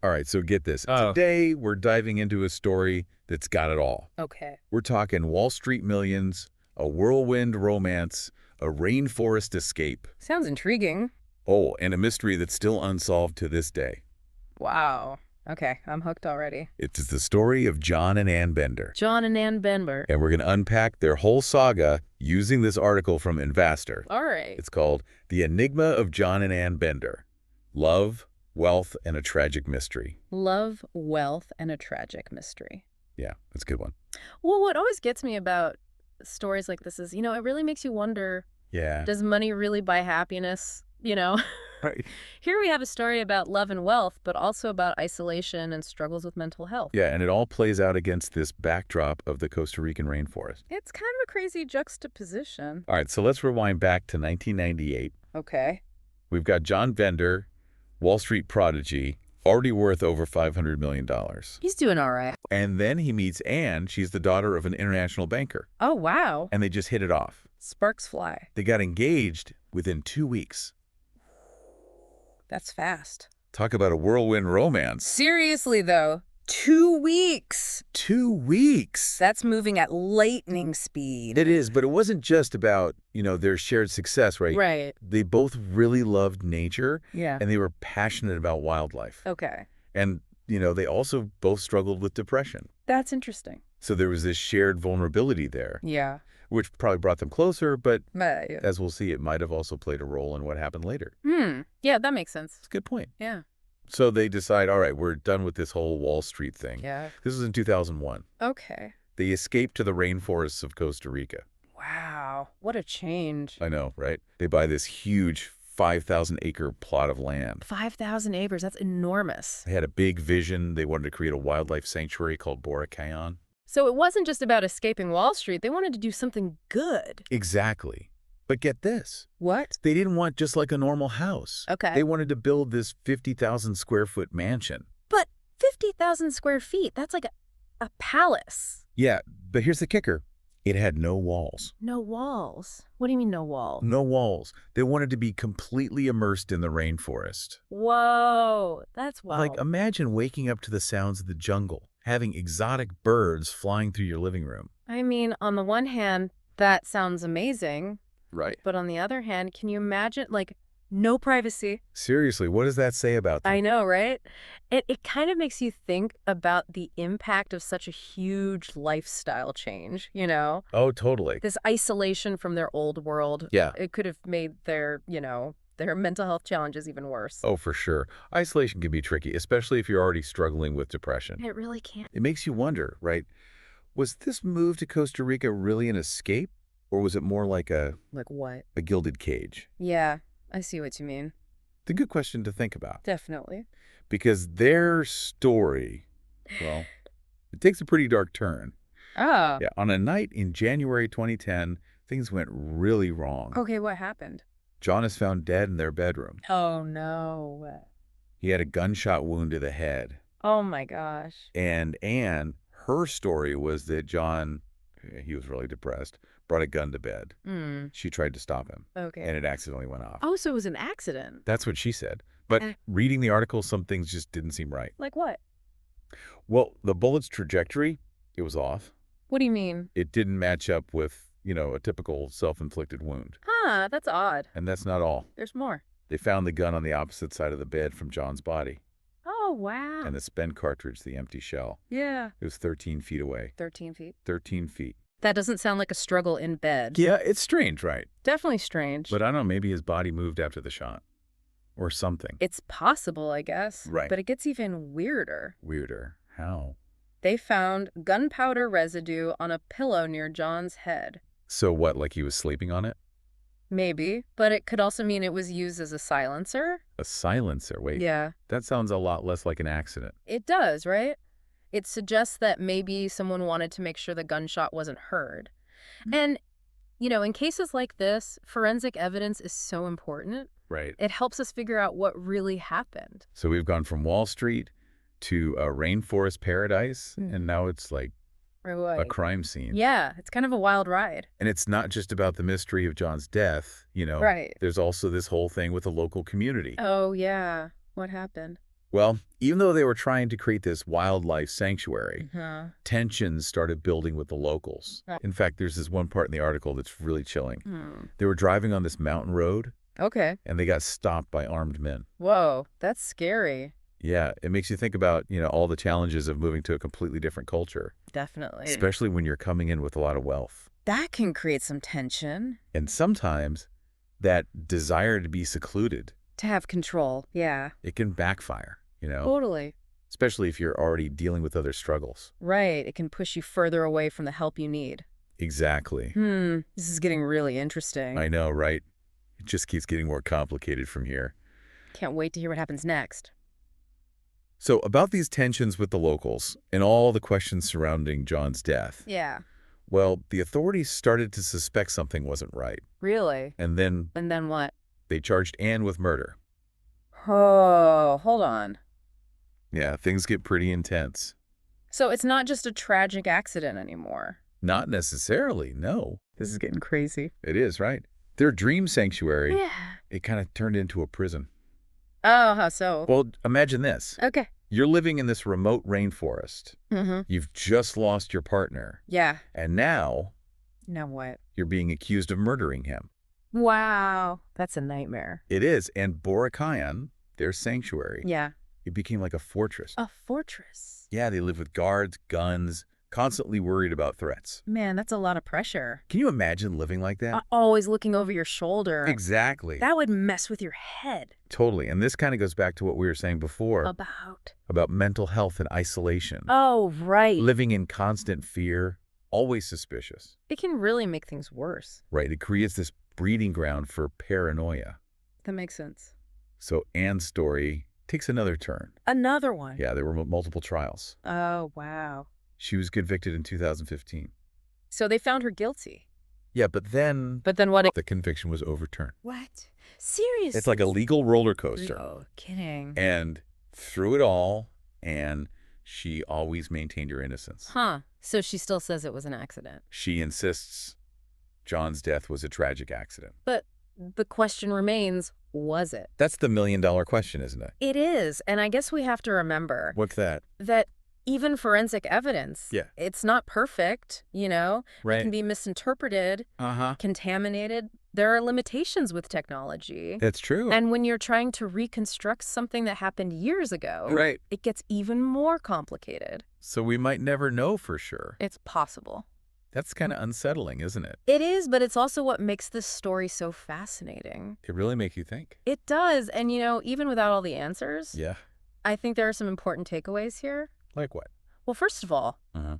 All right, so get this. Oh. Today, we're diving into a story that's got it all. Okay. We're talking Wall Street millions, a whirlwind romance, a rainforest escape. Sounds intriguing. Oh, and a mystery that's still unsolved to this day. Wow. Okay, I'm hooked already. It's the story of John and Ann Bender. John and Ann Bender. And we're going to unpack their whole saga using this article from Investor. All right. It's called The Enigma of John and Ann Bender. Love, Wealth, and a Tragic Mystery. Love, wealth, and a tragic mystery. Yeah, that's a good one. Well, what always gets me about stories like this is, it really makes you wonder, Yeah. does money really buy happiness? Right. Here we have a story about love and wealth, but also about isolation and struggles with mental health. Yeah, and it all plays out against this backdrop of the Costa Rican rainforest. It's kind of a crazy juxtaposition. All right, so let's rewind back to 1998. Okay. We've got John Bender, Wall Street prodigy, already worth over $500 million. He's doing all right. And then he meets Anne. She's the daughter of an international banker. Oh, wow. And they just hit it off. Sparks fly. They got engaged within 2 weeks. That's fast. Talk about a whirlwind romance. Seriously, though, 2 weeks. 2 weeks. That's moving at lightning speed. It is, but it wasn't just about, their shared success, right? Right. They both really loved nature, Yeah. and they were passionate about wildlife. Okay. And, they also both struggled with depression. That's interesting. So there was this shared vulnerability there, Yeah. which probably brought them closer, but Yeah. as we'll see, it might have also played a role in what happened later. Yeah, that makes sense. It's a good point. Yeah. So they decide, all right, we're done with this whole Wall Street thing. Yeah. This was in 2001. Okay. They escaped to the rainforests of Costa Rica. Wow. What a change. I know, right? They buy this huge 5,000-acre plot of land. 5,000 acres. That's enormous. They had a big vision. They wanted to create a wildlife sanctuary called Boracay. So it wasn't just about escaping Wall Street. They wanted to do something good. Exactly. But get this. What? They didn't want just like a normal house. Okay. They wanted to build this 50,000 square foot mansion. But 50,000 square feet, that's like a palace. Yeah, but here's the kicker. It had no walls. No walls. What do you mean no wall? No walls. They wanted to be completely immersed in the rainforest. Whoa. That's wild. Like, imagine waking up to the sounds of the jungle, having exotic birds flying through your living room. I mean, on the one hand, that sounds amazing. Right. But on the other hand, can you imagine, no privacy? Seriously, what does that say about them? I know, right? It kind of makes you think about the impact of such a huge lifestyle change, Oh, totally. This isolation from their old world. Yeah. It could have made their mental health challenges even worse. Oh, for sure. Isolation can be tricky, especially if you're already struggling with depression. It really can. It makes you wonder, right? Was this move to Costa Rica really an escape? Or was it more like a Like what? gilded cage? Yeah, I see what you mean. It's a good question to think about. Definitely. Because their story, well, it takes a pretty dark turn. Oh. Yeah, on a night in January 2010, things went really wrong. Okay, what happened? John is found dead in their bedroom. Oh, no. He had a gunshot wound to the head. Oh, my gosh. And Anne, her story was that John, he was really depressed, brought a gun to bed. She tried to stop him, Okay. and it accidentally went off. Oh, so it was an accident. That's what she said. But reading the article, some things just didn't seem right. Like what? Well, the bullet's trajectory, it was off. What do you mean? It didn't match up with, a typical self-inflicted wound. Huh, that's odd. And that's not all. There's more. They found the gun on the opposite side of the bed from John's body. Oh, wow. And the spent cartridge, the empty shell. Yeah. It was 13 feet away. 13 feet. 13 feet. That doesn't sound like a struggle in bed. Yeah, it's strange, right? Definitely strange. But I don't know, maybe his body moved after the shot. Or something. It's possible, I guess. Right. But it gets even weirder. Weirder. How? They found gunpowder residue on a pillow near John's head. So what, like he was sleeping on it? Maybe. But it could also mean it was used as a silencer. A silencer? Wait. Yeah. That sounds a lot less like an accident. It does, right? It suggests that maybe someone wanted to make sure the gunshot wasn't heard. And, in cases like this, forensic evidence is so important. Right. It helps us figure out what really happened. So we've gone from Wall Street to a rainforest paradise, and now it's like a crime scene. Yeah, it's kind of a wild ride. And it's not just about the mystery of John's death, Right. There's also this whole thing with the local community. Oh, yeah. What happened? Well, even though they were trying to create this wildlife sanctuary, Uh-huh. tensions started building with the locals. In fact, there's this one part in the article that's really chilling. They were driving on this mountain road, Okay. and they got stopped by armed men. Whoa, that's scary. Yeah, it makes you think about, all the challenges of moving to a completely different culture, Definitely. especially when you're coming in with a lot of wealth. That can create some tension. And sometimes that desire to be secluded, To have control, yeah. it can backfire, Totally. especially if you're already dealing with other struggles. Right, it can push you further away from the help you need. Exactly. This is getting really interesting. I know, right? It just keeps getting more complicated from here. Can't wait to hear what happens next. So about these tensions with the locals and all the questions surrounding John's death, Yeah. well, the authorities started to suspect something wasn't right. Really? And then And then what? they charged Anne with murder. Oh, hold on. Yeah, things get pretty intense. So it's not just a tragic accident anymore. Not necessarily, no. This is getting crazy. It is, right? Their dream sanctuary, Yeah. it kind of turned into a prison. Oh, how so? Well, imagine this. Okay. You're living in this remote rainforest. Mm-hmm. You've just lost your partner. Yeah. And now Now what? you're being accused of murdering him. Wow. That's a nightmare. It is. And Borakayan, their sanctuary, Yeah. it became like a fortress. A fortress. Yeah, they live with guards, guns, constantly worried about threats. Man, that's a lot of pressure. Can you imagine living like that? Always looking over your shoulder. Exactly. That would mess with your head. Totally. And this kind of goes back to what we were saying before About mental health and isolation. Oh, right. Living in constant fear, always suspicious. It can really make things worse. Right. It creates this breeding ground for paranoia. That makes sense. So Anne's story takes another turn. Another one. Yeah, there were multiple trials. Oh, wow. She was convicted in 2015. So they found her guilty. Yeah, but then what? the conviction was overturned. What? Seriously? It's like a legal roller coaster. Oh, kidding. And through it all, Anne, she always maintained her innocence. Huh. So she still says it was an accident. She insists John's death was a tragic accident. But the question remains, was it? That's the million-dollar question, isn't it? It is. And I guess we have to remember What's that? that even forensic evidence, Yeah. it's not perfect, It can be misinterpreted, contaminated. There are limitations with technology. That's true. And when you're trying to reconstruct something that happened years ago, Right. it gets even more complicated. So we might never know for sure. It's possible. That's kind of unsettling, isn't it? It is, but it's also what makes this story so fascinating. It really makes you think. It does. And, even without all the answers, Yeah. I think there are some important takeaways here. Like what? Well, first of all, Uh-huh.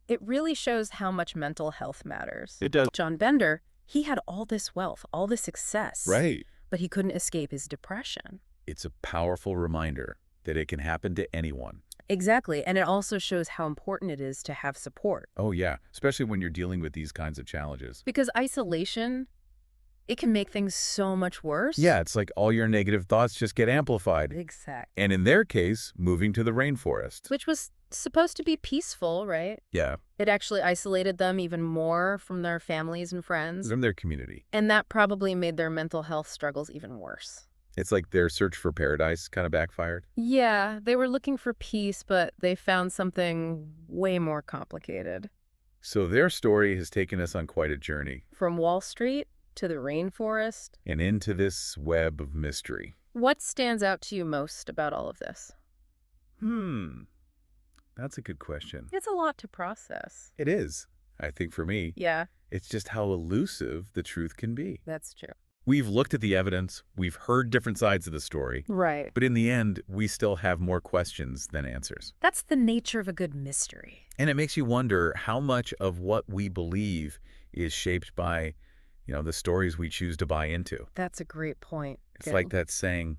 it really shows how much mental health matters. It does. John Bender, he had all this wealth, all this success. Right. But he couldn't escape his depression. It's a powerful reminder that it can happen to anyone. Exactly. And it also shows how important it is to have support. Oh, yeah. Especially when you're dealing with these kinds of challenges. Because isolation, it can make things so much worse. Yeah, it's like all your negative thoughts just get amplified. Exactly. And in their case, moving to the rainforest. Which was supposed to be peaceful, right? Yeah. It actually isolated them even more from their families and friends. From their community. And that probably made their mental health struggles even worse. It's like their search for paradise kind of backfired. Yeah, they were looking for peace, but they found something way more complicated. So their story has taken us on quite a journey. From Wall Street to the rainforest. And into this web of mystery. What stands out to you most about all of this? That's a good question. It's a lot to process. It is. I think for me, Yeah, it's just how elusive the truth can be. that's true. We've looked at the evidence, we've heard different sides of the story, Right. but in the end, we still have more questions than answers. That's the nature of a good mystery. And it makes you wonder how much of what we believe is shaped by, the stories we choose to buy into. That's a great point. It's like that saying,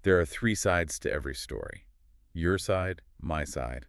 there are three sides to every story. Your side, my side,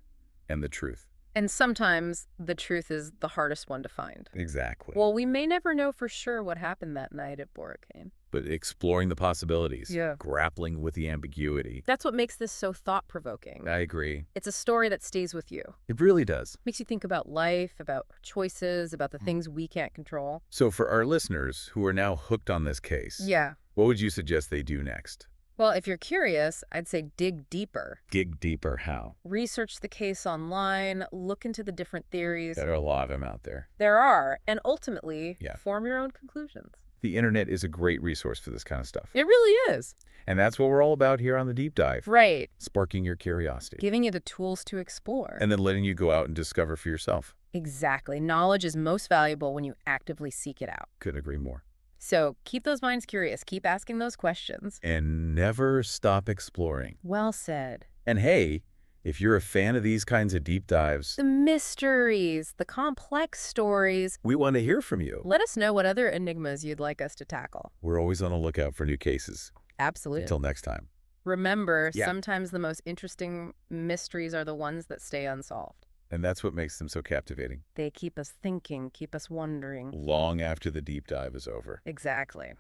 and the truth. And sometimes the truth is the hardest one to find. Exactly. Well, we may never know for sure what happened that night at Boracay. But exploring the possibilities, Yeah. grappling with the ambiguity. That's what makes this so thought-provoking. I agree. It's a story that stays with you. It really does. Makes you think about life, about choices, about the things we can't control. So for our listeners who are now hooked on this case, Yeah. what would you suggest they do next? Well, if you're curious, I'd say dig deeper. Dig deeper how? Research the case online, look into the different theories. There are a lot of them out there. There are, and ultimately, Yeah. form your own conclusions. The internet is a great resource for this kind of stuff. It really is. And that's what we're all about here on The Deep Dive. Right. Sparking your curiosity. Giving you the tools to explore. And then letting you go out and discover for yourself. Exactly. Knowledge is most valuable when you actively seek it out. Couldn't agree more. So keep those minds curious. Keep asking those questions. And never stop exploring. Well said. And hey, if you're a fan of these kinds of deep dives, The mysteries, the complex stories. we want to hear from you. Let us know what other enigmas you'd like us to tackle. We're always on the lookout for new cases. Absolutely. Until next time. Remember, Yeah. sometimes the most interesting mysteries are the ones that stay unsolved. And that's what makes them so captivating. They keep us thinking, keep us wondering. Long after the deep dive is over. Exactly.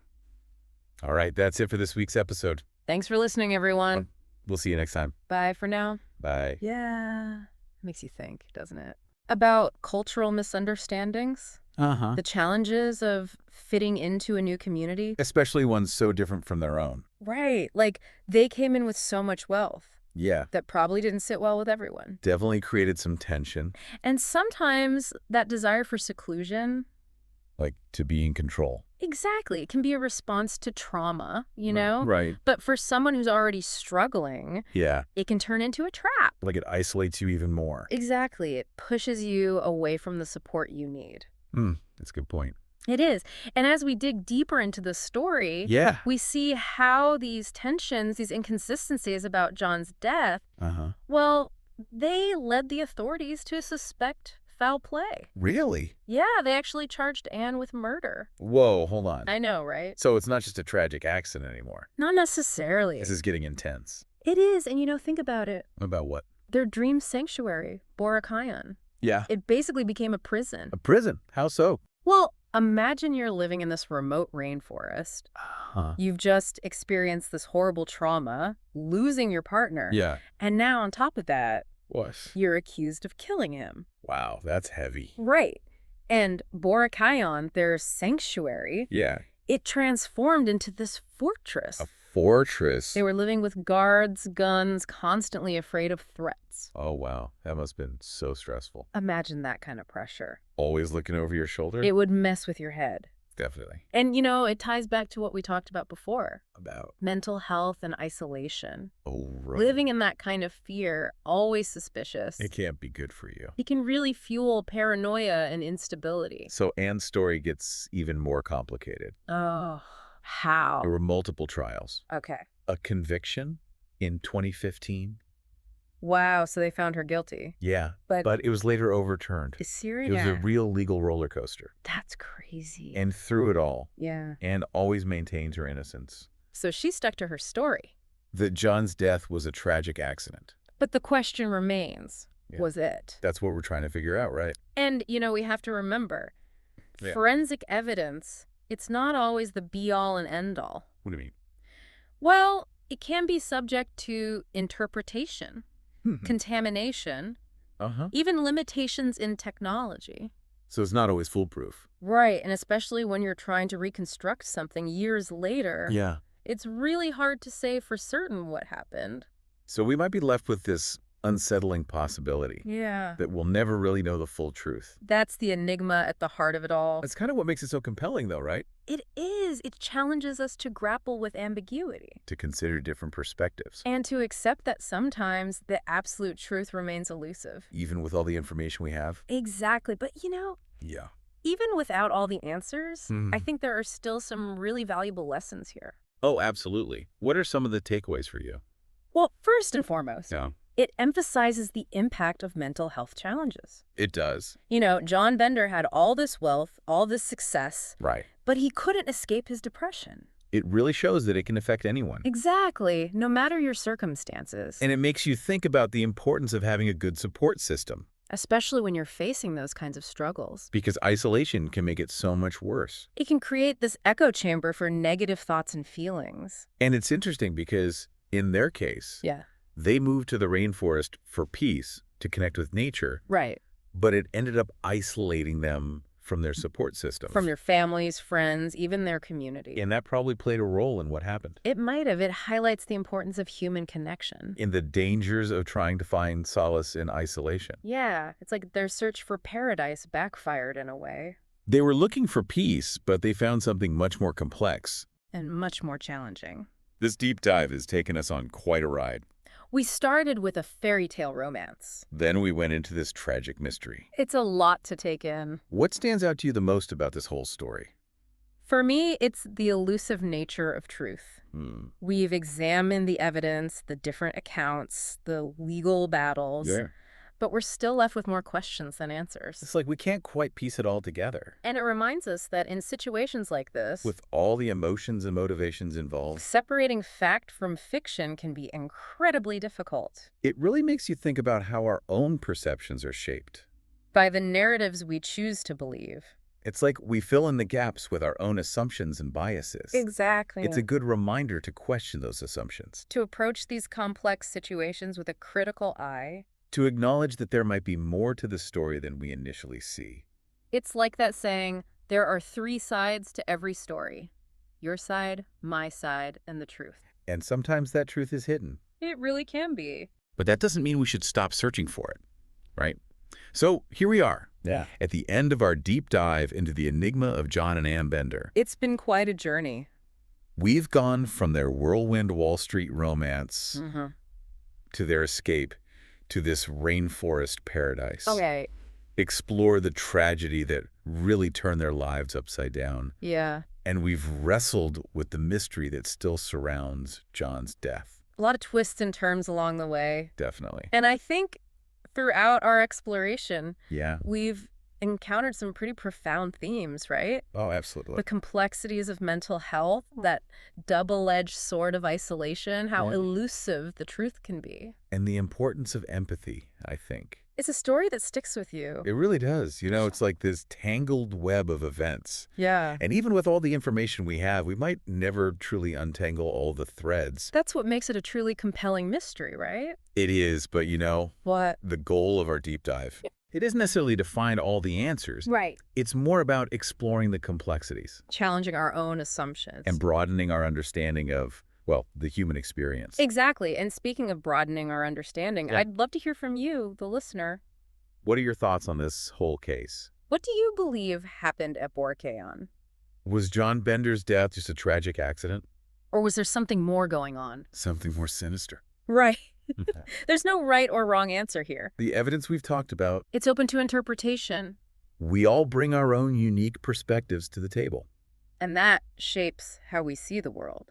All right, that's it for this week's episode. Thanks for listening, everyone. We'll see you next time. Bye for now. Bye. Yeah. Makes you think, doesn't it? About cultural misunderstandings, Uh-huh. the challenges of fitting into a new community. Especially ones so different from their own. Right. Like, they came in with so much wealth Yeah. that probably didn't sit well with everyone. Definitely created some tension. And sometimes that desire for seclusion, Like to be in control. exactly, it can be a response to trauma, you know? Right. But for someone who's already struggling, Yeah. it can turn into a trap. Like it isolates you even more. Exactly. It pushes you away from the support you need. That's a good point. It is. And as we dig deeper into the story, Yeah. we see how these tensions, these inconsistencies about John's death, Uh-huh. well, they led the authorities to suspect foul play. Really? Yeah, they actually charged Anne with murder. Whoa, hold on. I know, right? So it's not just a tragic accident anymore. Not necessarily. This is getting intense. It is, and think about it. About what? Their dream sanctuary, Boracaion, Yeah. it basically became a prison. A prison. How so? Well, imagine you're living in this remote rainforest. Huh. You've just experienced this horrible trauma, losing your partner. Yeah. And now on top of that, What? you're accused of killing him. Wow, that's heavy. Right. And Boracaion, their sanctuary, Yeah. it transformed into this fortress. A fortress. They were living with guards, guns, constantly afraid of threats. Oh, wow. That must have been so stressful. Imagine that kind of pressure. Always looking over your shoulder? It would mess with your head. Definitely. And, it ties back to what we talked about before. About. Mental health and isolation. Oh, right. Living in that kind of fear, always suspicious. It can't be good for you. It can really fuel paranoia and instability. So Anne's story gets even more complicated. Oh, how? There were multiple trials. Okay. A conviction in 2015. Wow, so they found her guilty. Yeah, But but it was later overturned. is serious? It was a real legal roller coaster. That's crazy. And through it all, Yeah. Anne always maintained her innocence. So she stuck to her story. That John's death was a tragic accident. But the question remains, Yeah. was it? That's what we're trying to figure out, right? And, we have to remember, Yeah. forensic evidence, it's not always the be-all and end-all. What do you mean? Well, it can be subject to interpretation, Hmm. contamination, Uh-huh. even limitations in technology. So it's not always foolproof. Right, and especially when you're trying to reconstruct something years later, Yeah. it's really hard to say for certain what happened. So we might be left with this unsettling possibility Yeah. that we'll never really know the full truth. That's the enigma at the heart of it all. That's kind of what makes it so compelling, though, right? It is. It challenges us to grapple with ambiguity To consider different perspectives, and to accept that sometimes the absolute truth remains elusive. even with all the information we have. Exactly. But, Yeah. even without all the answers, Mhm. I think there are still some really valuable lessons here. Oh, absolutely. What are some of the takeaways for you? Well, first and foremost, Yeah. it emphasizes the impact of mental health challenges. It does. John Bender had all this wealth, all this success, Right. but he couldn't escape his depression. It really shows that it can affect anyone. Exactly, no matter your circumstances. And it makes you think about the importance of having a good support system, Especially when you're facing those kinds of struggles. because isolation can make it so much worse. It can create this echo chamber for negative thoughts and feelings. And it's interesting because in their case, Yeah. they moved to the rainforest for peace, to connect with nature, Right. but it ended up isolating them from their support systems. From their families, friends, even their community. And that probably played a role in what happened. It might have. It highlights the importance of human connection. In the dangers of trying to find solace in isolation. Yeah, it's like their search for paradise backfired in a way. They were looking for peace, but they found something much more complex. And much more challenging. This deep dive has taken us on quite a ride. We started with a fairy tale romance. Then we went into this tragic mystery. It's a lot to take in. What stands out to you the most about this whole story? For me, it's the elusive nature of truth. We've examined the evidence, the different accounts, the legal battles, but we're still left with more questions than answers. It's like we can't quite piece it all together. And it reminds us that in situations like this, With all the emotions and motivations involved, separating fact from fiction can be incredibly difficult. it really makes you think about how our own perceptions are shaped. By the narratives we choose to believe. It's like we fill in the gaps with our own assumptions and biases. Exactly. It's a good reminder to question those assumptions. To approach these complex situations with a critical eye. To acknowledge that there might be more to the story than we initially see. It's like that saying, there are 3 sides to every story. Your side, my side, and the truth. And sometimes that truth is hidden. It really can be. But that doesn't mean we should stop searching for it, right? So here we are, at the end of our deep dive into the enigma of John and Ann Bender. It's been quite a journey. We've gone from their whirlwind Wall Street romance to their escape to this rainforest paradise. Okay. Explore the tragedy that really turned their lives upside down. Yeah. And we've wrestled with the mystery that still surrounds John's death. A lot of twists and turns along the way. Definitely. And I think throughout our exploration, Yeah. we've encountered some pretty profound themes, right? Oh, absolutely. The complexities of mental health, that double-edged sword of isolation, how elusive the truth can be. And the importance of empathy, I think. It's a story that sticks with you. It really does. You know, it's like this tangled web of events. Yeah. And even with all the information we have, we might never truly untangle all the threads. That's what makes it a truly compelling mystery, right? It is, but you know, What? the goal of our deep dive, it isn't necessarily to find all the answers. Right. It's more about exploring the complexities. Challenging our own assumptions. And broadening our understanding of, well, the human experience. Exactly. And speaking of broadening our understanding, I'd love to hear from you, the listener. What are your thoughts on this whole case? What do you believe happened at Borkeon? Was John Bender's death just a tragic accident? Or was there something more going on? Something more sinister. Right. There's no right or wrong answer here. The evidence we've talked about, It's open to interpretation. we all bring our own unique perspectives to the table. And that shapes how we see the world.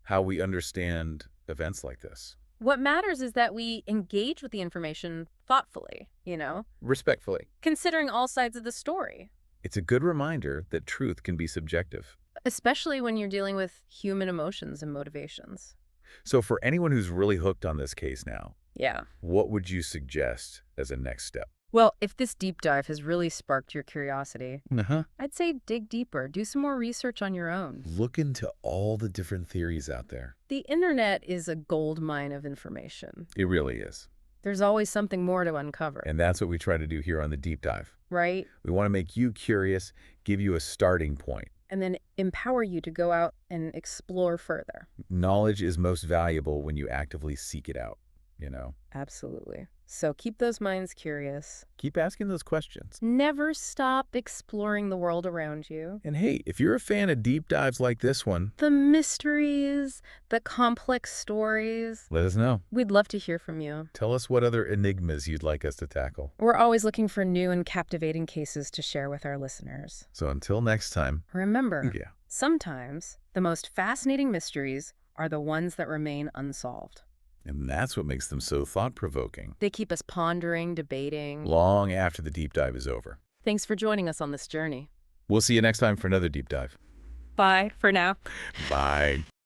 How we understand events like this. What matters is that we engage with the information thoughtfully, you know, Respectfully. considering all sides of the story, It's a good reminder that truth can be subjective. especially when you're dealing with human emotions and motivations. So for anyone who's really hooked on this case now, Yeah. what would you suggest as a next step? Well, if this deep dive has really sparked your curiosity, Uh-huh. I'd say dig deeper, do some more research on your own. Look into all the different theories out there. The internet is a gold mine of information. It really is. There's always something more to uncover, And that's what we try to do here on the Deep Dive. right? We want to make you curious, give you a starting point. And then empower you to go out and explore further. Knowledge is most valuable when you actively seek it out, you know? Absolutely. So keep those minds curious. Keep asking those questions. Never stop exploring the world around you. And hey, if you're a fan of deep dives like this one, The mysteries, the complex stories. let us know. We'd love to hear from you. Tell us what other enigmas you'd like us to tackle. We're always looking for new and captivating cases to share with our listeners. So until next time, Remember, yeah. sometimes the most fascinating mysteries are the ones that remain unsolved. And that's what makes them so thought-provoking, They keep us pondering, debating. long after the deep dive is over. Thanks for joining us on this journey. We'll see you next time for another deep dive. Bye for now. Bye.